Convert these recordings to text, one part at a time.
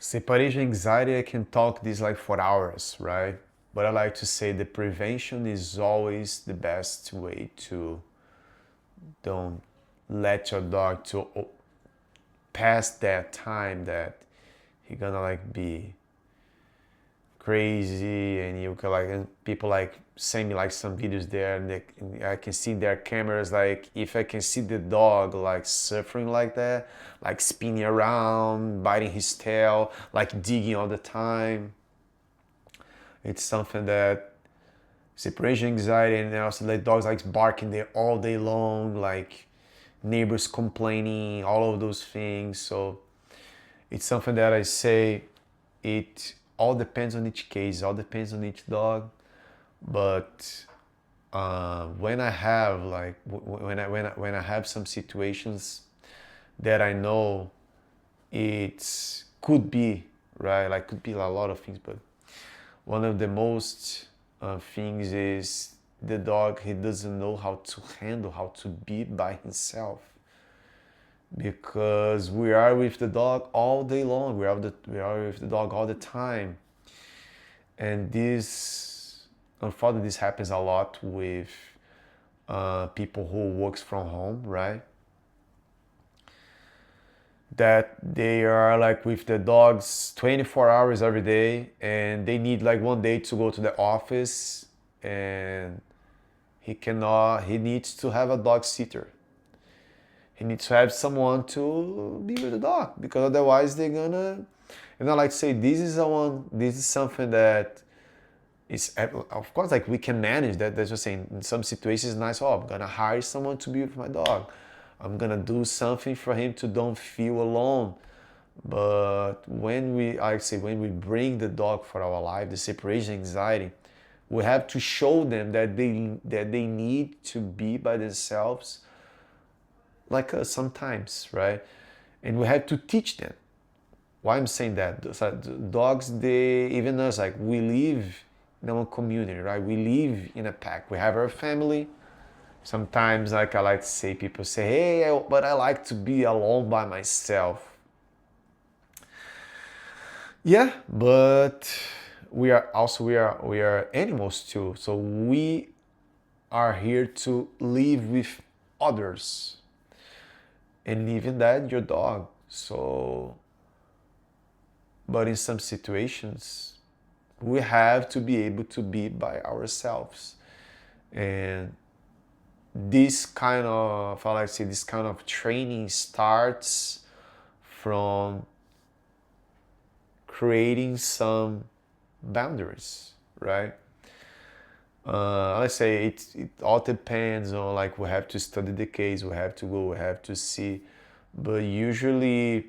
Separation anxiety, I can talk this like for hours, right? But I like to say the prevention is always the best way to don't let your dog to pass that time that he gonna like be crazy and you can like and people like send me like some videos there and I can see their cameras like if I can see the dog like suffering like that, like spinning around, biting his tail, like digging all the time. It's something that separation anxiety and also like dogs like barking there all day long, like neighbors complaining, all of those things. So it's something that I say it all depends on each case, all depends on each dog. But when I have like when I have some situations that I know it could be right, like could be a lot of things, but one of the most things is the dog he doesn't know how to handle, how to be by himself because we are with the dog all day long. We are with the dog all the time, and this unfortunately this happens a lot with people who works from home, right? That they are like with the dogs 24 hours every day, and they need like one day to go to the office, and he needs to have a dog sitter. He needs to have someone to be with the dog because otherwise they're gonna, and I like to say this is something that is of course like we can manage that. That's just saying in some situations it's nice. Oh, I'm gonna hire someone to be with my dog. I'm gonna do something for him to don't feel alone. But when we, I say, when we bring the dog for our life, the separation anxiety, we have to show them that they need to be by themselves, like us sometimes, right? And we have to teach them. Why I'm saying that? So dogs, they even us, like we live in our community, right? We live in a pack. We have our family. Sometimes, like I like to say, people say, "Hey, but I like to be alone by myself." Yeah, but we are animals too. So we are here to live with others, and even that your dog. So, but in some situations, we have to be able to be by ourselves, and this kind of, I like to say, this kind of training starts from creating some boundaries, right? Let's say it all depends on like we have to study the case, we have to go, we have to see, but usually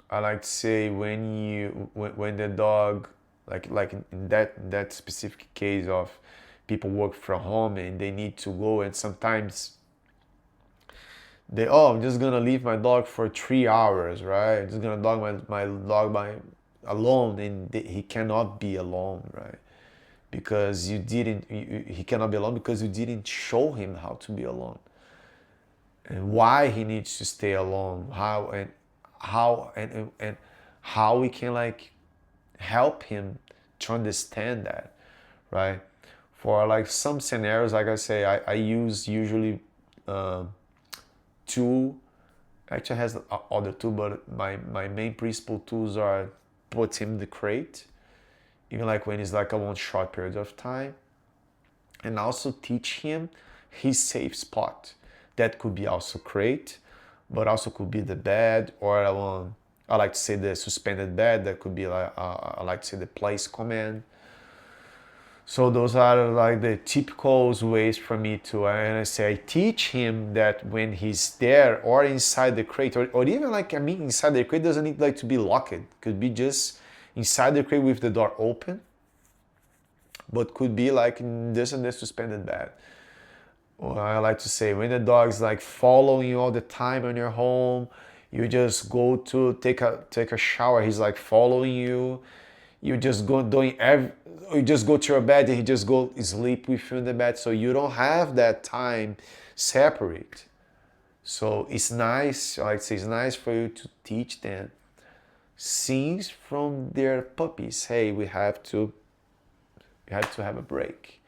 I like to say when the dog like in that specific case of people work from home and they need to go and sometimes they, oh, I'm just gonna leave my dog for 3 hours, right? I'm just gonna dog my dog by alone and he cannot be alone, right? Because he cannot be alone because you didn't show him how to be alone and why he needs to stay alone, how and how we can like help him to understand that, right? For like some scenarios, like I say, I use usually two, actually has other two, but my main principal tools are put him in the crate, even like when it's like a one short period of time, and also teach him his safe spot. That could be also crate, but also could be the bed or I like to say the suspended bed. That could be like I like to say the place command. So those are like the typical ways for me to, and I say I teach him that when he's there or inside the crate, or even like I mean inside the crate doesn't need like to be locked. Could be just inside the crate with the door open, but could be like in this and this suspended bed. Or I like to say when the dog's like following you all the time in your home, you just go to take a shower, he's like following you. You just go doing you just go to your bed and he just go sleep with you in the bed. So you don't have that time separate. So it's nice, I like to say it's nice for you to teach them scenes from their puppies. Hey, we have to have a break.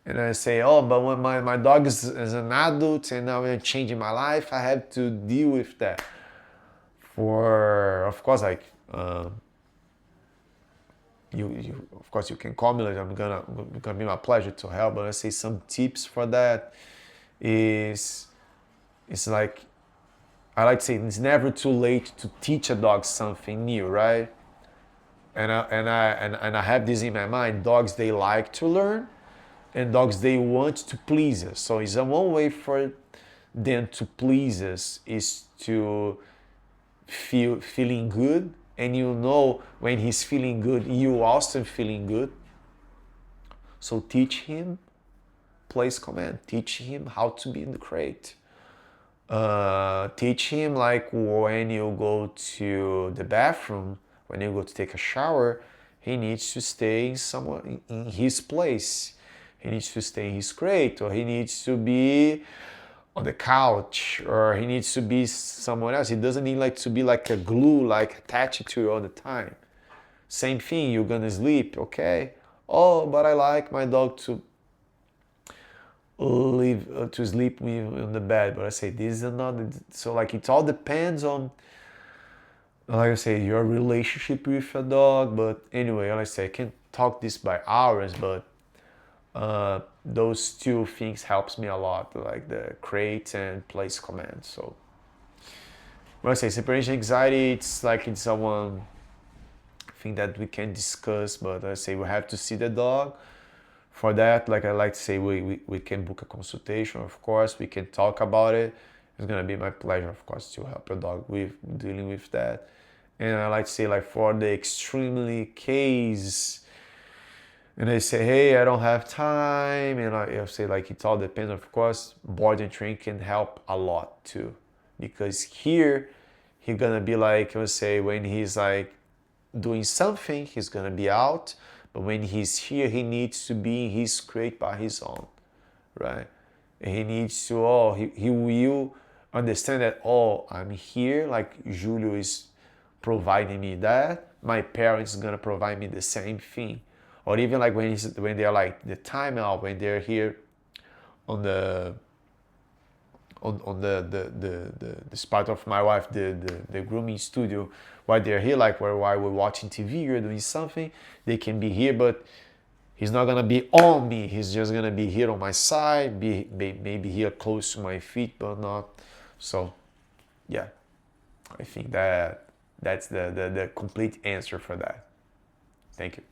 And I say, oh, but when my dog is an adult and now I'm changing my life, I have to deal with that. For, of course, like, you of course you can call me, like it's gonna be my pleasure to help. But I say some tips for that is, it's like, I like to say it's never too late to teach a dog something new, right? And I have this in my mind. Dogs, they like to learn, and dogs, they want to please us. So it's a one way for them to please us is to feeling good, and you know when he's feeling good, you also feeling good. So teach him place command. Teach him how to be in the crate. Teach him like when you go to the bathroom, when you go to take a shower, he needs to stay in someone in his place. He needs to stay in his crate, or he needs to be on the couch, or he needs to be somewhere else. He doesn't need like to be like a glue, like attached to you all the time. Same thing, you're gonna sleep, okay? Oh, but I like my dog to live to sleep with me on the bed. But I say this is another. So like it all depends on, like I say, your relationship with a dog. But anyway, like I say, I can talk this by hours, but those two things helps me a lot, like the crate and place command. So when I say separation anxiety, it's like it's someone thing that we can discuss, but I say we have to see the dog. For that, like I like to say, we can book a consultation, of course, we can talk about it. It's gonna be my pleasure, of course, to help your dog with dealing with that. And I like to say, like, for the extremely case, and they say, hey, I don't have time, and I'll say, like, it all depends. Of course, board and train can help a lot too, because here he's gonna be like, I would say, when he's like doing something, he's gonna be out. But when he's here, he needs to be in his crate by his own, right? And he needs to, he will understand that, I'm here, like Julio is providing me that, my parents gonna provide me the same thing. Or even like when they're like the timeout, when they're here on the this part of my wife, the grooming studio, while they're here, like while we're watching TV or doing something, they can be here, but he's not gonna be on me. He's just gonna be here on my side, maybe here close to my feet, but not. So, yeah, I think that's the complete answer for that. Thank you.